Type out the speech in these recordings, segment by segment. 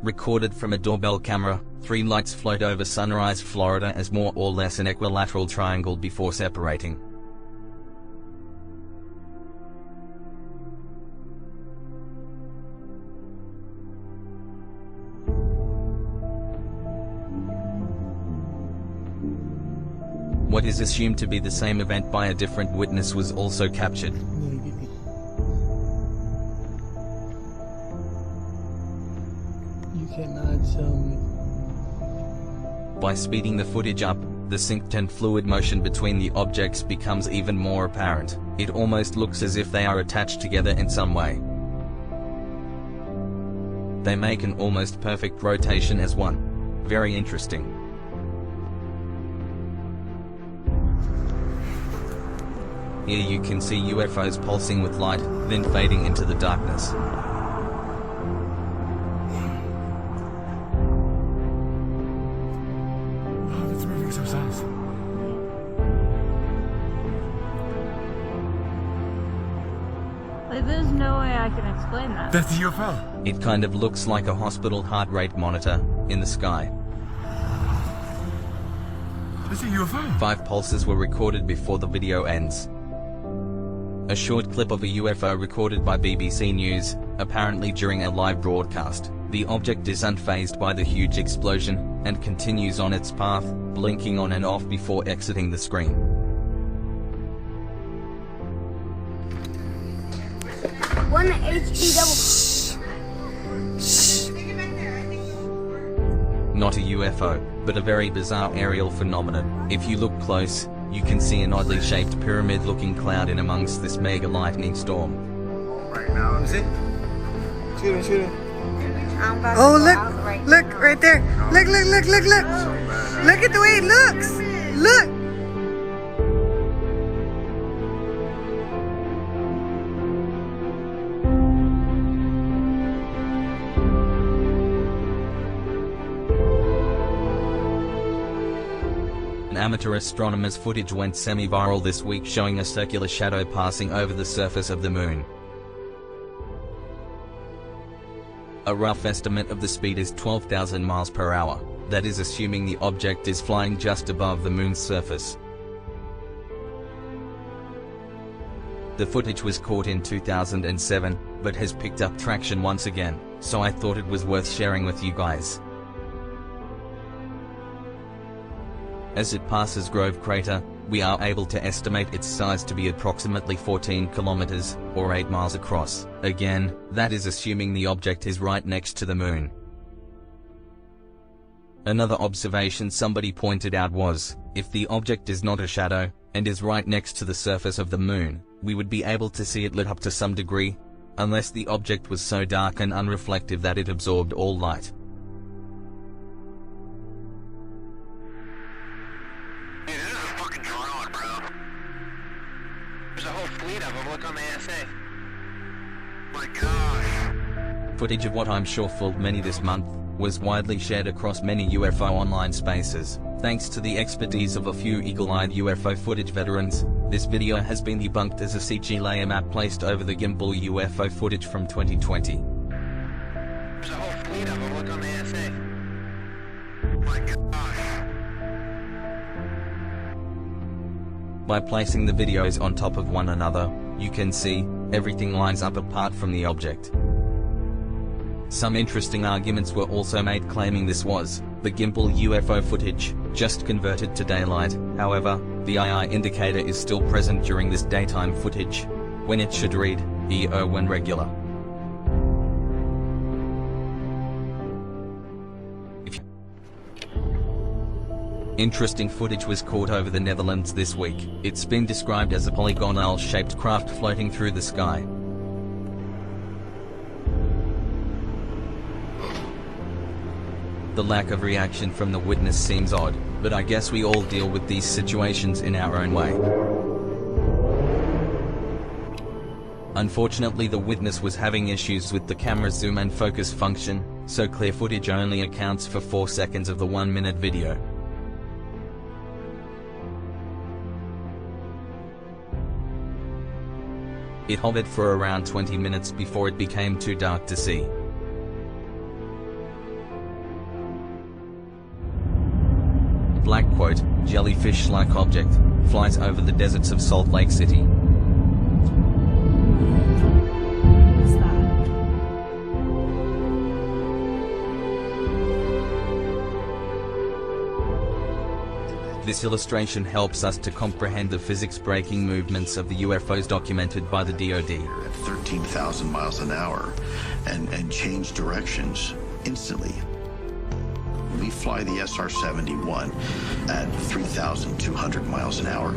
recorded from a doorbell camera. 3 lights float over Sunrise, Florida as more or less an equilateral triangle before separating. What is assumed to be the same event by a different witness was also captured. You cannot tell me. By speeding the footage up, the synced and fluid motion between the objects becomes even more apparent. It almost looks as if they are attached together in some way. They make an almost perfect rotation as one. Very interesting. Here you can see UFOs pulsing with light, then fading into the darkness. Oh, that's moving so fast. Like, there's no way I can explain that. That's a UFO. It kind of looks like a hospital heart rate monitor in the sky. That's a UFO. 5 pulses were recorded before the video ends. A short clip of a UFO recorded by BBC News, apparently during a live broadcast. The object is unfazed by the huge explosion, and continues on its path, blinking on and off before exiting the screen. One HP double. Not a UFO, but a very bizarre aerial phenomenon. If you look close, you can see an oddly shaped pyramid-looking cloud in amongst this mega lightning storm. Right now, is it? Shoot him, shoot him. Oh, look, look, right there. Look, look, look, look, look. Look at the way it looks. Look. Amateur astronomers' footage went semi-viral this week showing a circular shadow passing over the surface of the moon. A rough estimate of the speed is 12,000 miles per hour. That is assuming the object is flying just above the moon's surface. The footage was caught in 2007, but has picked up traction once again, so I thought it was worth sharing with you guys. As it passes Grove Crater, we are able to estimate its size to be approximately 14 kilometers, or 8 miles across. Again, that is assuming the object is right next to the moon. Another observation somebody pointed out was, if the object is not a shadow, and is right next to the surface of the moon, we would be able to see it lit up to some degree, unless the object was so dark and unreflective that it absorbed all light. Footage of what I'm sure fooled many this month was widely shared across many UFO online spaces. Thanks to the expertise of a few eagle-eyed UFO footage veterans, this video has been debunked as a CG layer map placed over the gimbal UFO footage from 2020. There's a whole fleet of them. Look on the ASA. My gosh. By placing the videos on top of one another, you can see, everything lines up apart from the object. Some interesting arguments were also made claiming this was the gimbal UFO footage, just converted to daylight. However, the II indicator is still present during this daytime footage, when it should read EO when regular. Interesting footage was caught over the Netherlands this week. It's been described as a polygonal-shaped craft floating through the sky. The lack of reaction from the witness seems odd, but I guess we all deal with these situations in our own way. Unfortunately, the witness was having issues with the camera's zoom and focus function, so clear footage only accounts for 4 seconds of the 1-minute video. It hovered for around 20 minutes before it became too dark to see. quote-unquote, jellyfish-like object, flies over the deserts of Salt Lake City. What's that? This illustration helps us to comprehend the physics-breaking movements of the UFOs documented by the DoD. At 13,000 miles an hour and change directions instantly. We fly the SR-71 at 3,200 miles an hour.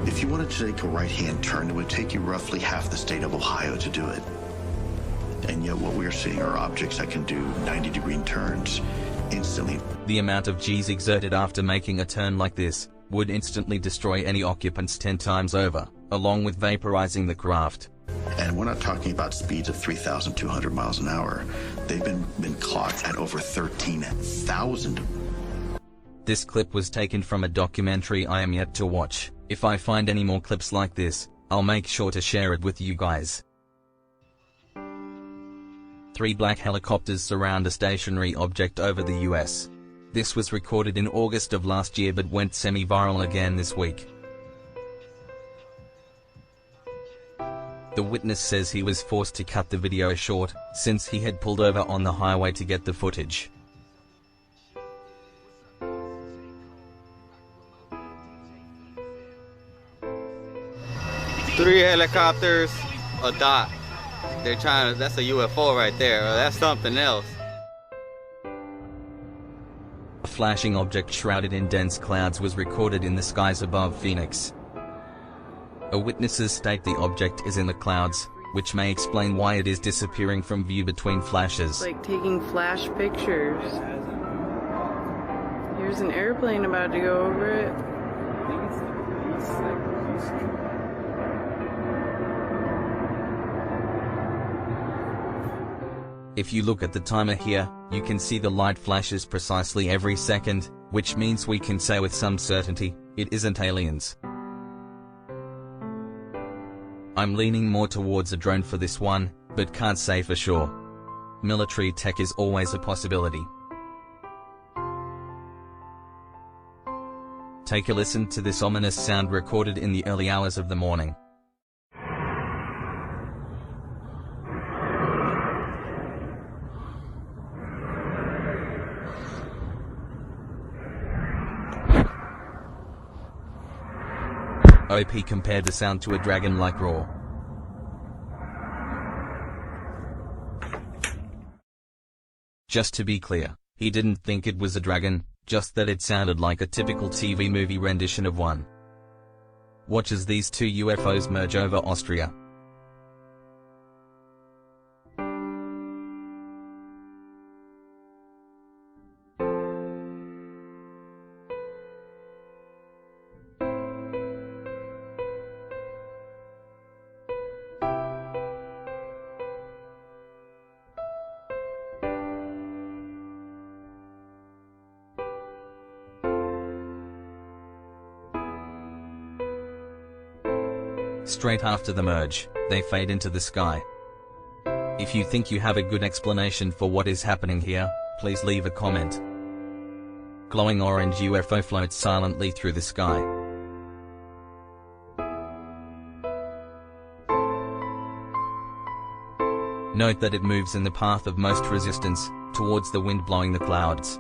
If you wanted to take a right-hand turn, it would take you roughly half the state of Ohio to do it. And yet what we're seeing are objects that can do 90-degree turns instantly. The amount of G's exerted after making a turn like this would instantly destroy any occupants 10 times over, along with vaporizing the craft. And we're not talking about speeds of 3,200 miles an hour. They've been clocked at over 13,000. This clip was taken from a documentary I am yet to watch. If I find any more clips like this, I'll make sure to share it with you guys. 3 black helicopters surround a stationary object over the US. This was recorded in August of last year but went semi-viral again this week. The witness says he was forced to cut the video short, since he had pulled over on the highway to get the footage. Three helicopters, a dot. They're trying to, that's a UFO right there, or that's something else. A flashing object shrouded in dense clouds was recorded in the skies above Phoenix. Witnesses state the object is in the clouds, which may explain why it is disappearing from view between flashes. It's like taking flash pictures. Here's an airplane about to go over it. If you look at the timer here, you can see the light flashes precisely every second, which means we can say with some certainty, it isn't aliens. I'm leaning more towards a drone for this one, but can't say for sure. Military tech is always a possibility. Take a listen to this ominous sound recorded in the early hours of the morning. OP compared the sound to a dragon-like roar. Just to be clear, he didn't think it was a dragon, just that it sounded like a typical TV movie rendition of one. Watch as these two UFOs merge over Austria. Straight after the merge, they fade into the sky. If you think you have a good explanation for what is happening here, please leave a comment. Glowing orange UFO floats silently through the sky. Note that it moves in the path of most resistance, towards the wind blowing the clouds.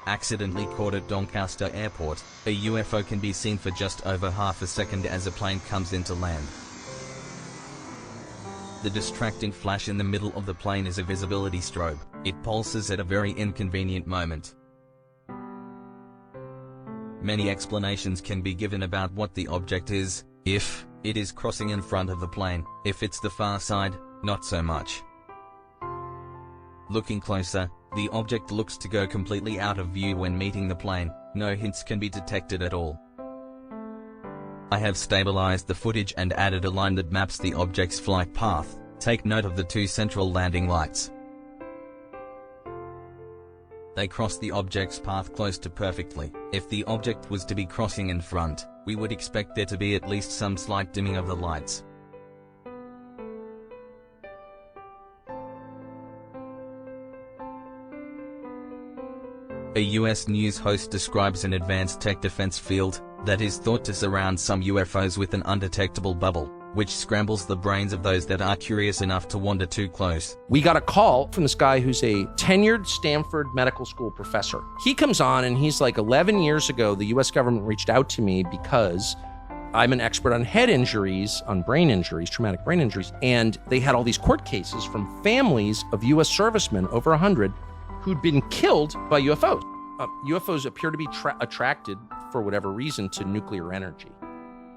Accidentally caught at Doncaster Airport, a UFO can be seen for just over half a second as a plane comes into land. The distracting flash in the middle of the plane is a visibility strobe. It pulses at a very inconvenient moment. Many explanations can be given about what the object is. If it is crossing in front of the plane, if it's the far side, not so much. Looking closer, the object looks to go completely out of view when meeting the plane. No hints can be detected at all. I have stabilized the footage and added a line that maps the object's flight path. Take note of the two central landing lights. They cross the object's path close to perfectly. If the object was to be crossing in front, we would expect there to be at least some slight dimming of the lights. A US news host describes an advanced tech defense field that is thought to surround some UFOs with an undetectable bubble, which scrambles the brains of those that are curious enough to wander too close. We got a call from this guy who's a tenured Stanford medical school professor. He comes on and he's like, 11 years ago, the US government reached out to me because I'm an expert on head injuries, on brain injuries, traumatic brain injuries, and they had all these court cases from families of US servicemen, over 100, who'd been killed by UFOs. UFOs appear to be attracted, for whatever reason, to nuclear energy.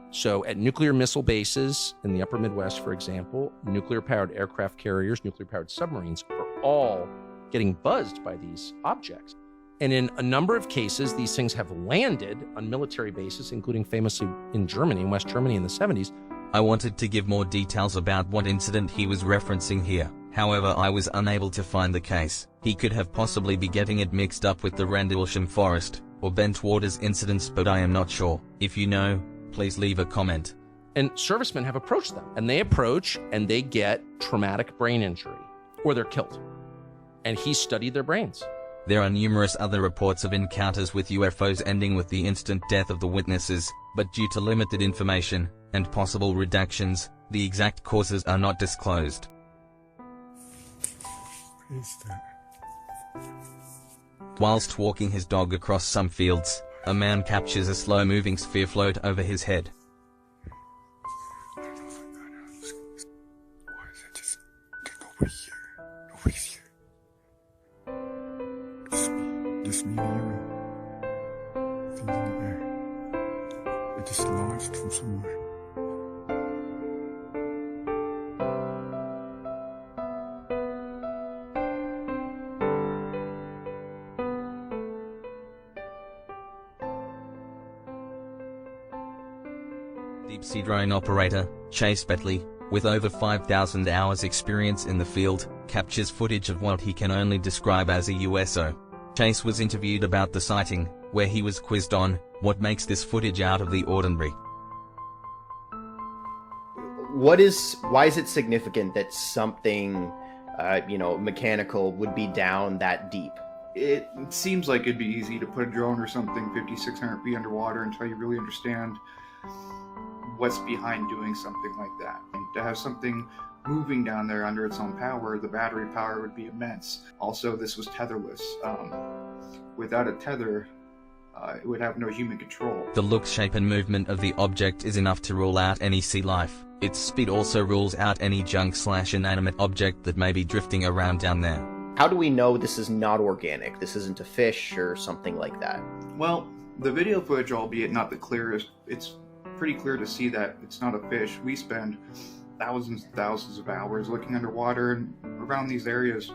So at nuclear missile bases in the upper Midwest, for example, nuclear-powered aircraft carriers, nuclear-powered submarines are all getting buzzed by these objects. And in a number of cases, these things have landed on military bases, including famously in Germany, in West Germany in the 70s. I wanted to give more details about what incident he was referencing here. However, I was unable to find the case. He could have possibly be getting it mixed up with the Rendlesham Forest or Bentwaters incidents, but I am not sure. If you know, please leave a comment. And servicemen have approached them, and they approach and they get traumatic brain injury, or they're killed. And he studied their brains. There are numerous other reports of encounters with UFOs ending with the instant death of the witnesses, but due to limited information and possible redactions, the exact causes are not disclosed. What is that? Whilst walking his dog across some fields, a man captures a slow-moving sphere float over his head. Why is it just... There's nobody here. Nobody's here. Just me and you. Things in the air. It just launched from somewhere. Deep-sea drone operator, Chase Bentley, with over 5,000 hours experience in the field, captures footage of what he can only describe as a USO. Chase was interviewed about the sighting, where he was quizzed on what makes this footage out of the ordinary. Why is it significant that something, mechanical would be down that deep? It seems like it'd be easy to put a drone or something 5,600 feet underwater until you really understand what's behind doing something like that. And to have something moving down there under its own power, the battery power would be immense. Also, this was tetherless. Without a tether, it would have no human control. The look, shape and movement of the object is enough to rule out any sea life. Its speed also rules out any junk/inanimate object that may be drifting around down there. How do we know this is not organic? This isn't a fish or something like that? Well, the video footage, albeit not the clearest, it's pretty clear to see that it's not a fish. We spend thousands and thousands of hours looking underwater and around these areas.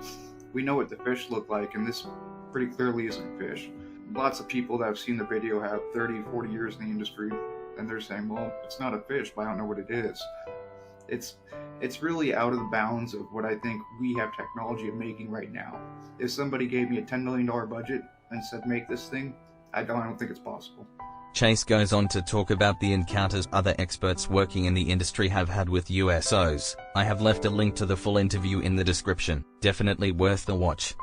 We know what the fish look like, and this pretty clearly isn't fish. Lots of people that have seen the video have 30, 40 years in the industry, and they're saying, well, it's not a fish, but I don't know what it is. It's really out of the bounds of what I think we have technology of making right now. If somebody gave me a $10 million budget and said, make this thing, I don't think it's possible. Chase goes on to talk about the encounters other experts working in the industry have had with USOs. I have left a link to the full interview in the description. Definitely worth the watch.